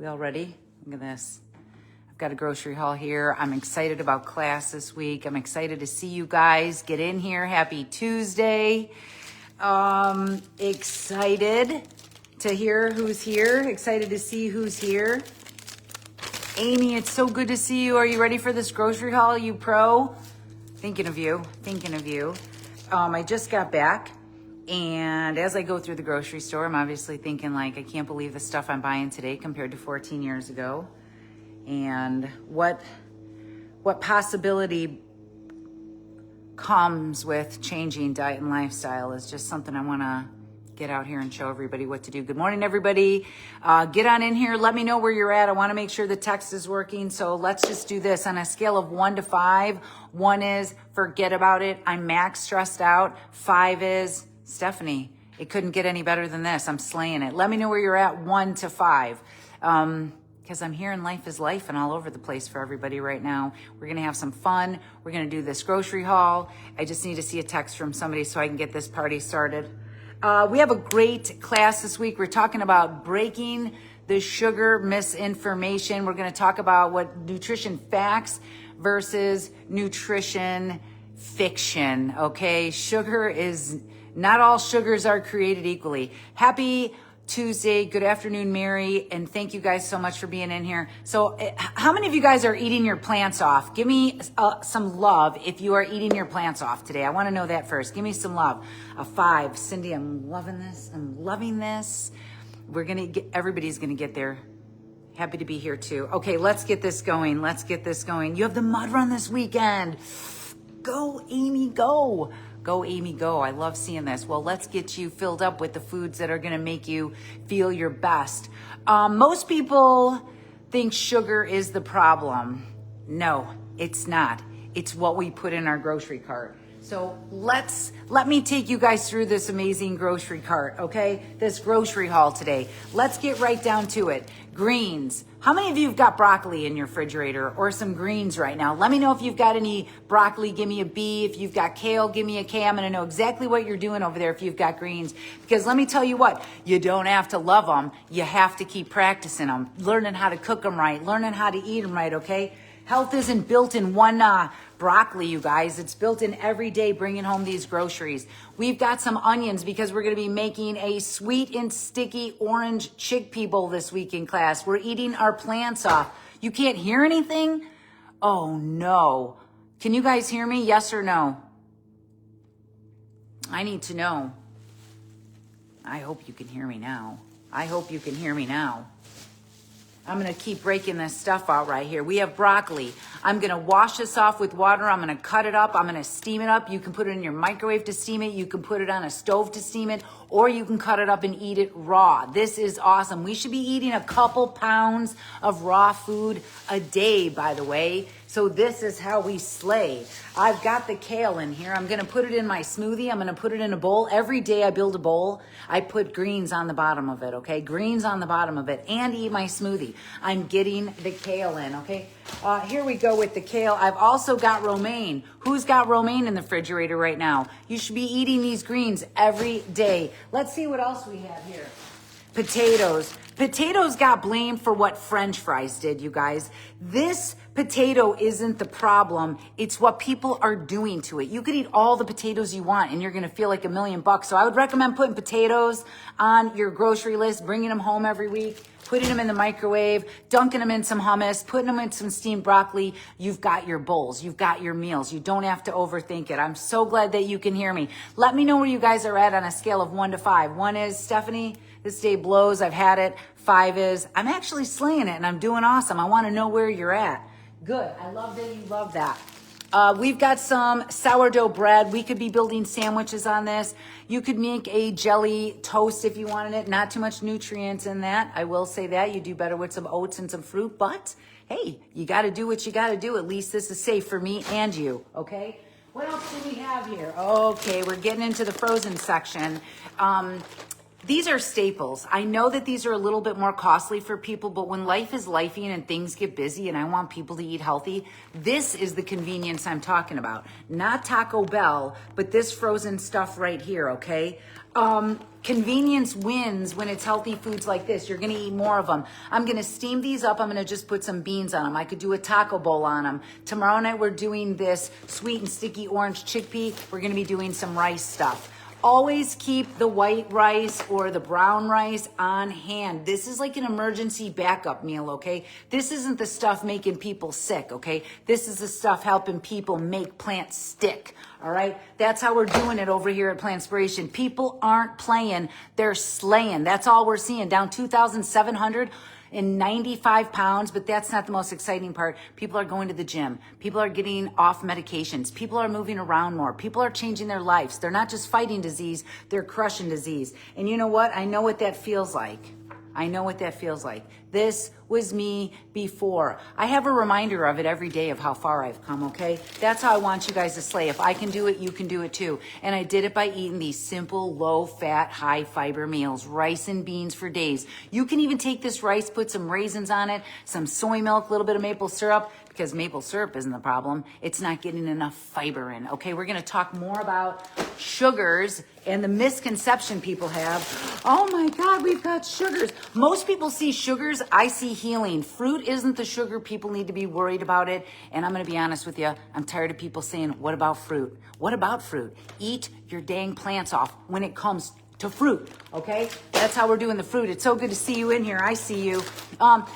We all ready? Look at this. I've got a grocery haul here. I'm excited about class this week. I'm excited to see you guys get in here. Happy Tuesday. Excited to hear who's here. Excited to see who's here. Amy, it's so good to see you. Are you ready for this grocery haul, you pro? Thinking of you. I just got back. And as I go through the grocery store, I'm obviously thinking like, I can't believe the stuff I'm buying today compared to 14 years ago. And what possibility comes with changing diet and lifestyle is just something I want to get out here and show everybody what to do. Good morning, everybody. Get on in here. Let me know where you're at. I want to make sure the text is working. So let's just do this on a scale of 1 to 5. 1 is forget about it. I'm max stressed out. 5 is Stephanie, it couldn't get any better than this. I'm slaying it. Let me know where you're at, 1 to 5. Because I'm hearing life is life and all over the place for everybody right now. We're going to have some fun. We're going to do this grocery haul. I just need to see a text from somebody so I can get this party started. We have a great class this week. We're talking about breaking the sugar misinformation. We're going to talk about what nutrition facts versus nutrition fiction. Okay, not all sugars are created equally. Happy Tuesday. Good afternoon, Mary. And thank you guys so much for being in here. So how many of you guys are eating your plants off? Give me some love if you are eating your plants off today. I want to know that first. Give me some love. A 5. Cindy, I'm loving this. I'm loving this. Everybody's going to get there. Happy to be here too. Okay, let's get this going. You have the mud run this weekend. Go, Amy, go. Go, Amy, go. I love seeing this. Well, let's get you filled up with the foods that are going to make you feel your best. Most people think sugar is the problem. No, it's not. It's what we put in our grocery cart. So let me take you guys through this amazing grocery cart, okay? This grocery haul today. Let's get right down to it. Greens. How many of you have got broccoli in your refrigerator or some greens right now? Let me know if you've got any broccoli. Give me a B. If you've got kale, give me a K. I'm going to know exactly what you're doing over there if you've got greens. Because let me tell you what, you don't have to love them. You have to keep practicing them, learning how to cook them right, learning how to eat them right, okay? Health isn't built in one broccoli, you guys. It's built in every day bringing home these groceries. We've got some onions because we're going to be making a sweet and sticky orange chickpea bowl this week in class. We're eating our plants off. You can't hear anything? Oh, no. Can you guys hear me? Yes or no? I need to know. I hope you can hear me now. I'm going to keep breaking this stuff out right here. We have broccoli. I'm going to wash this off with water. I'm going to cut it up. I'm going to steam it up. You can put it in your microwave to steam it. You can put it on a stove to steam it, or you can cut it up and eat it raw. This is awesome. We should be eating a couple pounds of raw food a day, by the way. So this is how we slay. I've got the kale in here. I'm going to put it in my smoothie. I'm going to put it in a bowl. Every day I build a bowl, I put greens on the bottom of it, okay? Greens on the bottom of it, and eat my smoothie. I'm getting the kale in, okay? Here we go with the kale. I've also got romaine. Who's got romaine in the refrigerator right now? You should be eating these greens every day. Let's see what else we have here. Potatoes. Potatoes got blamed for what French fries did, you guys. This potato isn't the problem. It's what people are doing to it. You could eat all the potatoes you want and you're going to feel like $1,000,000. So I would recommend putting potatoes on your grocery list, bringing them home every week, putting them in the microwave, dunking them in some hummus, putting them in some steamed broccoli. You've got your bowls. You've got your meals. You don't have to overthink it. I'm so glad that you can hear me. Let me know where you guys are at on a scale of 1 to 5. 1 is, Stephanie, this day blows. I've had it. 5 is, I'm actually slaying it and I'm doing awesome. I want to know where you're at. Good. I love that you love that. We've got some sourdough bread. We could be building sandwiches on this. You could make a jelly toast if you wanted it. Not too much nutrients in that. I will say that. You do better with some oats and some fruit. But, hey, you got to do what you got to do. At least this is safe for me and you, okay? What else do we have here? Okay, we're getting into the frozen section. These are staples. I know that these are a little bit more costly for people, but when life is lifing and things get busy and I want people to eat healthy, this is the convenience I'm talking about. Not Taco Bell, but this frozen stuff right here, okay? Convenience wins when it's healthy foods like this. You're gonna eat more of them. I'm gonna steam these up. I'm gonna just put some beans on them. I could do a taco bowl on them. Tomorrow night we're doing this sweet and sticky orange chickpea. We're gonna be doing some rice stuff. Always keep the white rice or the brown rice on hand. This is like an emergency backup meal, okay? This isn't the stuff making people sick, okay? This is the stuff helping people make plants stick, all right? That's how we're doing it over here at Plantspiration. People aren't playing, they're slaying. That's all we're seeing, down 2,795 pounds, but that's not the most exciting part. People are going to the gym. People are getting off medications. People are moving around more. People are changing their lives. They're not just fighting disease, they're crushing disease. And you know what? I know what that feels like. I know what that feels like. This was me before. I have a reminder of it every day of how far I've come, okay? That's how I want you guys to slay. If I can do it, you can do it too. And I did it by eating these simple, low-fat, high-fiber meals, rice and beans for days. You can even take this rice, put some raisins on it, some soy milk, a little bit of maple syrup, because maple syrup isn't the problem. It's not getting enough fiber in, okay? We're gonna talk more about sugars and the misconception people have. Oh my God, we've got sugars. Most people see sugars, I see healing. Fruit isn't the sugar. People need to be worried about it. And I'm gonna be honest with you, I'm tired of people saying, what about fruit? What about fruit? Eat your dang plants off when it comes to fruit, okay? That's how we're doing the fruit. It's so good to see you in here. I see you.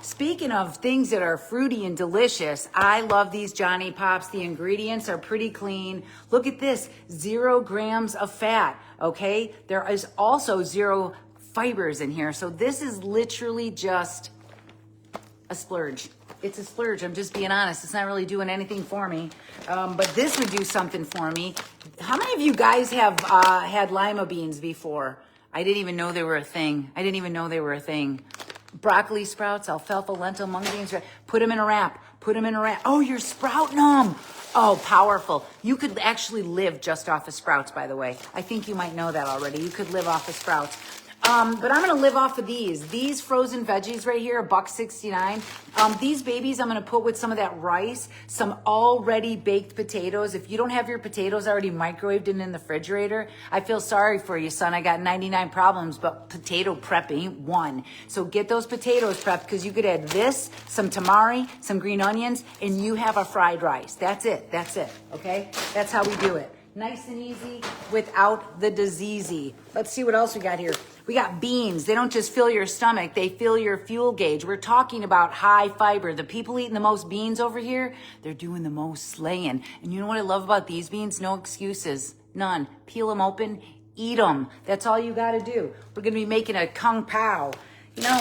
Speaking of things that are fruity and delicious, I love these Johnny Pops. The ingredients are pretty clean. Look at this, 0 grams of fat, okay? There is also 0 fibers in here. So this is literally just a splurge. It's a splurge. I'm just being honest. It's not really doing anything for me. But this would do something for me. How many of you guys have had lima beans before? I didn't even know they were a thing. I didn't even know they were a thing. Broccoli sprouts, alfalfa, lentil, mung beans. Put them in a wrap. Put them in a wrap. Oh, you're sprouting them. Oh, powerful. You could actually live just off of sprouts, by the way. I think you might know that already. You could live off of sprouts. But I'm going to live off of these frozen veggies right here, $1.69. These babies I'm going to put with some of that rice, some already baked potatoes. If you don't have your potatoes already microwaved and in the refrigerator, I feel sorry for you, son. I got 99 problems, but potato prep ain't one. So get those potatoes prepped because you could add this, some tamari, some green onions, and you have a fried rice. That's it. That's it. Okay? That's how we do it. Nice and easy without the diseasey. Let's see what else we got here. We got beans. They don't just fill your stomach, they fill your fuel gauge. We're talking about high fiber. The people eating the most beans over here, they're doing the most slaying. And you know what I love about these beans? No excuses. None. Peel them open, eat them. That's all you got to do. We're going to be making a kung pao. You know,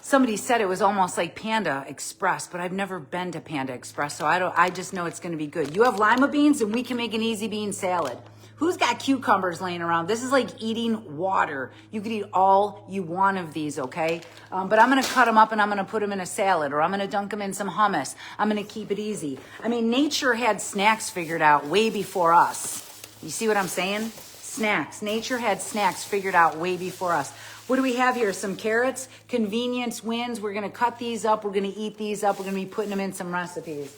somebody said it was almost like Panda Express, but I've never been to Panda Express, so I just know it's going to be good. You have lima beans and we can make an easy bean salad. Who's got cucumbers laying around? This is like eating water. You could eat all you want of these, okay? But I'm going to cut them up and I'm going to put them in a salad, or I'm going to dunk them in some hummus. I'm going to keep it easy. I mean, nature had snacks figured out way before us. You see what I'm saying? Snacks. Nature had snacks figured out way before us. What do we have here? Some carrots. Convenience wins. We're going to cut these up. We're going to eat these up. We're going to be putting them in some recipes.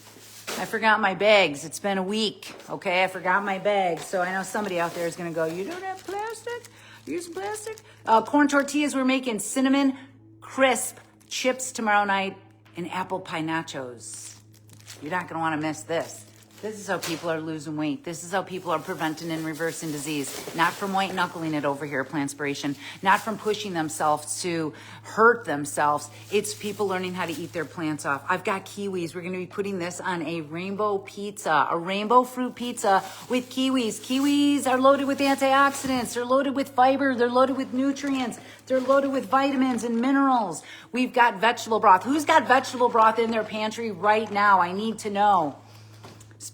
I forgot my bags. It's been a week, okay? I forgot my bags. So I know somebody out there is going to go, you don't have plastic? Use plastic? Corn tortillas. We're making cinnamon crisp chips tomorrow night and apple pie nachos. You're not going to want to miss this. This is how people are losing weight. This is how people are preventing and reversing disease. Not from white knuckling it over here at Plantspiration. Not from pushing themselves to hurt themselves. It's people learning how to eat their plants off. I've got kiwis. We're going to be putting this on a rainbow pizza. A rainbow fruit pizza with kiwis. Kiwis are loaded with antioxidants. They're loaded with fiber. They're loaded with nutrients. They're loaded with vitamins and minerals. We've got vegetable broth. Who's got vegetable broth in their pantry right now? I need to know.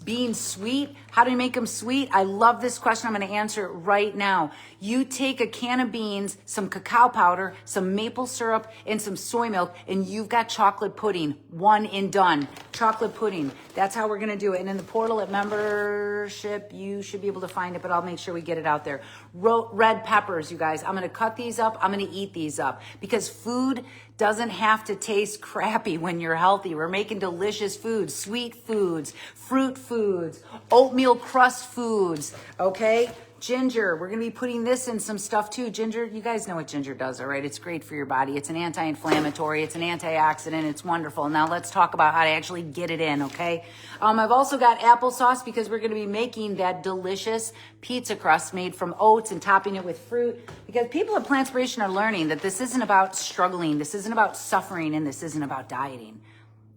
Beans sweet. How do you make them sweet? I love this question. I'm going to answer it right now. You take a can of beans, some cacao powder, some maple syrup, and some soy milk, and you've got chocolate pudding. One and done. Chocolate pudding. That's how we're going to do it. And in the portal at membership, you should be able to find it, but I'll make sure we get it out there. Red peppers, you guys. I'm going to cut these up. I'm going to eat these up because food doesn't have to taste crappy when you're healthy. We're making delicious foods, sweet foods, fruit foods, oatmeal crust foods, okay? Ginger, we're gonna be putting this in some stuff too. Ginger, you guys know what ginger does, all right? It's great for your body. It's an anti-inflammatory, it's an antioxidant, it's wonderful. Now let's talk about how to actually get it in, okay? I've also got applesauce because we're gonna be making that delicious pizza crust made from oats and topping it with fruit, because people at Plantspiration are learning that this isn't about struggling, this isn't about suffering, and this isn't about dieting.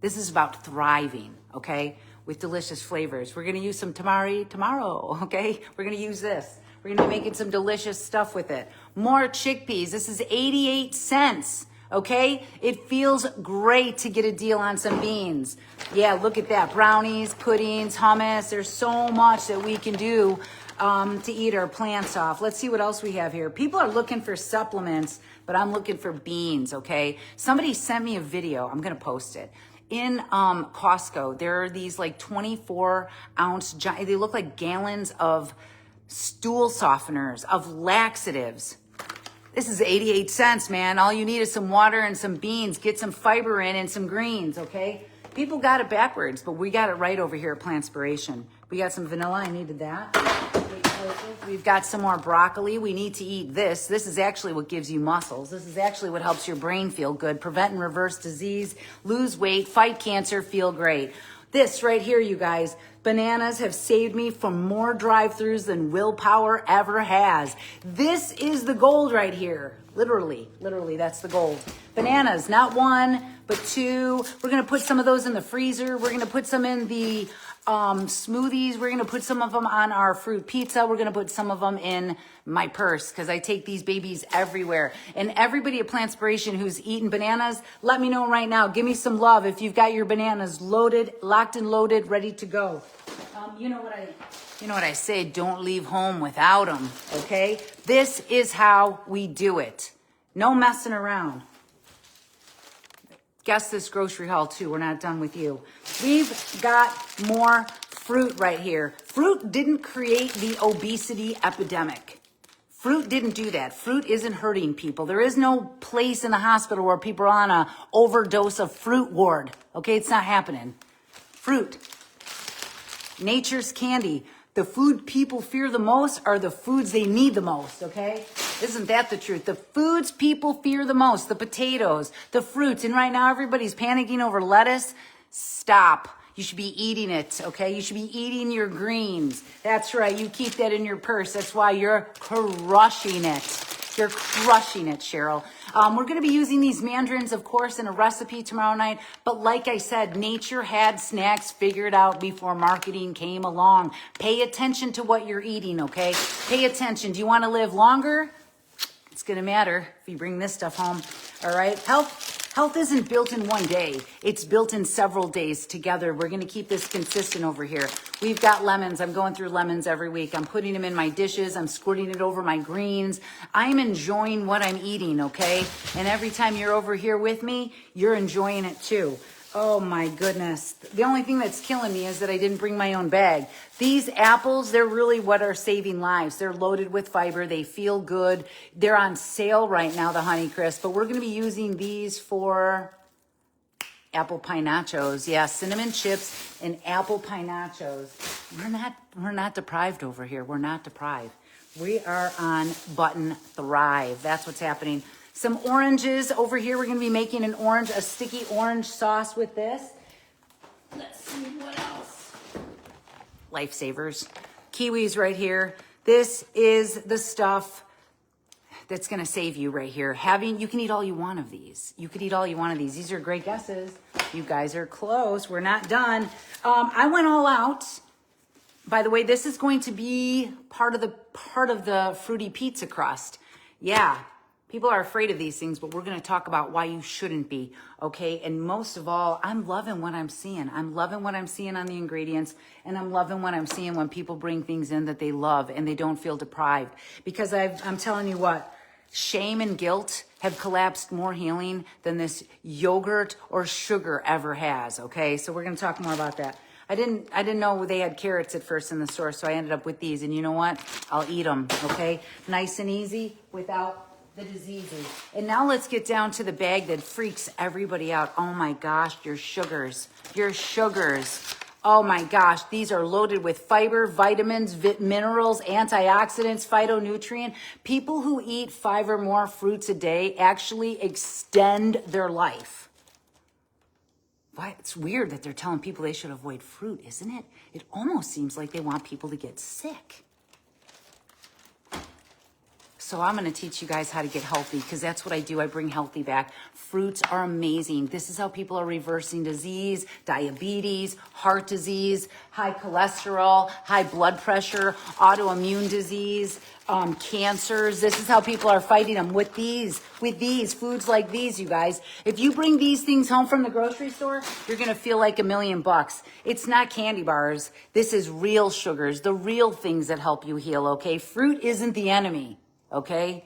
This is about thriving, okay? With delicious flavors. We're gonna use some tamari tomorrow, okay? We're gonna use this. We're gonna be making some delicious stuff with it. More chickpeas. This is 88 cents, okay? It feels great to get a deal on some beans. Yeah, look at that. Brownies, puddings, hummus. There's so much that we can do to eat our plants off. Let's see what else we have here. People are looking for supplements, but I'm looking for beans, okay? Somebody sent me a video. I'm gonna post it. In Costco, there are these like 24-ounce, they look like gallons of stool softeners, of laxatives. This is 88 cents, man. All you need is some water and some beans. Get some fiber in and some greens, okay? People got it backwards, but we got it right over here at Plantspiration. We got some vanilla. I needed that. We've got some more broccoli. We need to eat this. This is actually what gives you muscles. This is actually what helps your brain feel good, prevent and reverse disease, lose weight, fight cancer, feel great. This right here, you guys, bananas have saved me from more drive-thrus than willpower ever has. This is the gold right here. Literally, that's the gold. Bananas, not one, but two. We're gonna put some of those in the freezer. We're gonna put some in the smoothies. We're gonna put some of them on our fruit pizza. We're gonna put some of them in my purse because I take these babies everywhere. And everybody at Plantspiration who's eating bananas, let me know right now. Give me some love if you've got your bananas loaded, locked and loaded, ready to go. You know what I say? Don't leave home without them. Okay? This is how we do it. No messing around. Guess this grocery haul too. We're not done with you. We've got more fruit right here. Fruit didn't create the obesity epidemic. Fruit didn't do that. Fruit isn't hurting people. There is no place in the hospital where people are on a overdose of fruit ward. Okay, it's not happening. Fruit. Nature's candy. The food people fear the most are the foods they need the most, okay? Isn't that the truth? The foods people fear the most, the potatoes, the fruits, and right now everybody's panicking over lettuce. Stop. You should be eating it, okay? You should be eating your greens. That's right. You keep that in your purse. That's why you're crushing it. You're crushing it, Cheryl. We're going to be using these mandarins, of course, in a recipe tomorrow night. But like I said, nature had snacks figured out before marketing came along. Pay attention to what you're eating, okay? Pay attention. Do you want to live longer? It's going to matter if you bring this stuff home, all right? Health isn't built in one day. It's built in several days together. We're going to keep this consistent over here. We've got lemons. I'm going through lemons every week. I'm putting them in my dishes. I'm squirting it over my greens. I'm enjoying what I'm eating, okay? And every time you're over here with me, you're enjoying it too. Oh my goodness. The only thing that's killing me is that I didn't bring my own bag. These apples, they're really what are saving lives. They're loaded with fiber. They feel good. They're on sale right now, the Honeycrisp, but we're going to be using these for apple pie nachos. Yeah, cinnamon chips and apple pie nachos. We're not deprived over here. We're not deprived. We are on button thrive. That's what's happening. Some oranges over here. We're going to be making a sticky orange sauce with this. Let's see what else. Lifesavers. Kiwis right here. This is the stuff that's going to save you right here. You can eat all you want of these. You could eat all you want of these. These are great guesses. You guys are close. We're not done. I went all out. By the way, this is going to be part of the fruity pizza crust. Yeah. People are afraid of these things, but we're going to talk about why you shouldn't be, okay? And most of all, I'm loving what I'm seeing. I'm loving what I'm seeing on the ingredients, and I'm loving what I'm seeing when people bring things in that they love and they don't feel deprived. Because I'm telling you what, shame and guilt have collapsed more healing than this yogurt or sugar ever has, okay? So we're going to talk more about that. I didn't know they had carrots at first in the store, so I ended up with these. And you know what? I'll eat them, okay? Nice and easy without the diseases. And now let's get down to the bag that freaks everybody out. Oh my gosh, your sugars. Your sugars. Oh my gosh, these are loaded with fiber, vitamins, minerals, antioxidants, phytonutrient. People who eat 5 or more fruits a day actually extend their life. Why? It's weird that they're telling people they should avoid fruit, isn't it? It almost seems like they want people to get sick. So I'm going to teach you guys how to get healthy, because that's what I do. I bring healthy back. Fruits are amazing. This is how people are reversing disease, diabetes, heart disease, high cholesterol, high blood pressure, autoimmune disease, cancers. This is how people are fighting them with these foods like these, you guys. If you bring these things home from the grocery store, you're going to feel like $1,000,000. It's not candy bars. This is real sugars, the real things that help you heal, okay? Fruit isn't the enemy. Okay?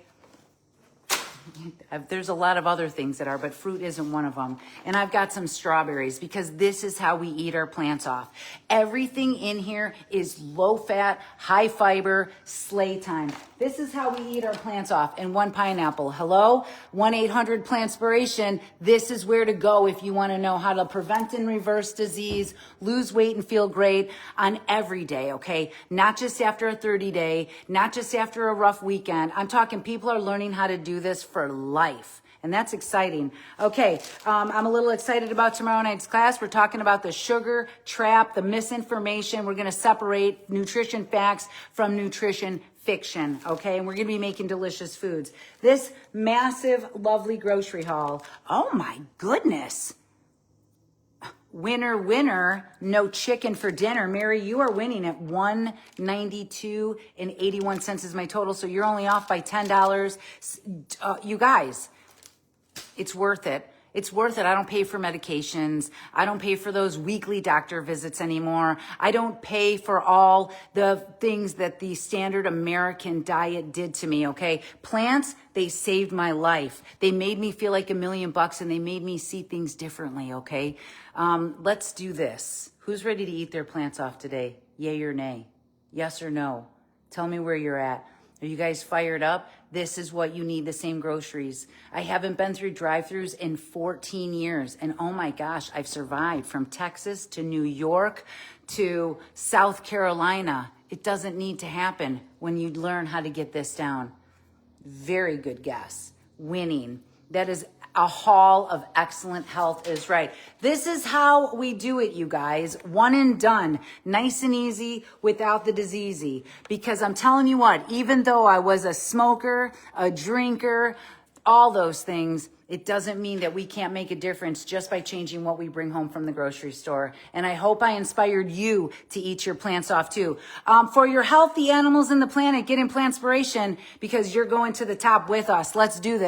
There's a lot of other things that are, but fruit isn't one of them. And I've got some strawberries, because this is how we eat our plants off. Everything in here is low fat, high fiber, sleigh time. This is how we eat our plants off. And 1 pineapple. Hello? 1-800-Plantspiration. This is where to go if you want to know how to prevent and reverse disease, lose weight and feel great on every day, okay? Not just after a 30-day, not just after a rough weekend. I'm talking people are learning how to do this for life. And that's exciting. Okay, I'm a little excited about tomorrow night's class. We're talking about the sugar trap, the misinformation. We're going to separate nutrition facts from nutrition fiction, okay? And we're going to be making delicious foods. This massive, lovely grocery haul. Oh my goodness. Winner, winner, no chicken for dinner. Mary, you are winning at $192.81 is my total. So you're only off by $10. You guys, it's worth it. It's worth it. I don't pay for medications. I don't pay for those weekly doctor visits anymore. I don't pay for all the things that the standard American diet did to me, okay? Plants, they saved my life. They made me feel like $1,000,000, and they made me see things differently, okay? Let's do this. Who's ready to eat their plants off today? Yay or nay? Yes or no? Tell me where you're at. Are you guys fired up? This is what you need, the same groceries. I haven't been through drive-thrus in 14 years. And oh my gosh, I've survived from Texas to New York to South Carolina. It doesn't need to happen when you learn how to get this down. Very good guess. Winning. That is a hall of excellent health is right. This is how we do it, you guys. One and done. Nice and easy without the diseasey. Because I'm telling you what, even though I was a smoker, a drinker, all those things, it doesn't mean that we can't make a difference just by changing what we bring home from the grocery store. And I hope I inspired you to eat your plants off too. For your healthy animals in the planet, get in Plantspiration, because you're going to the top with us. Let's do this.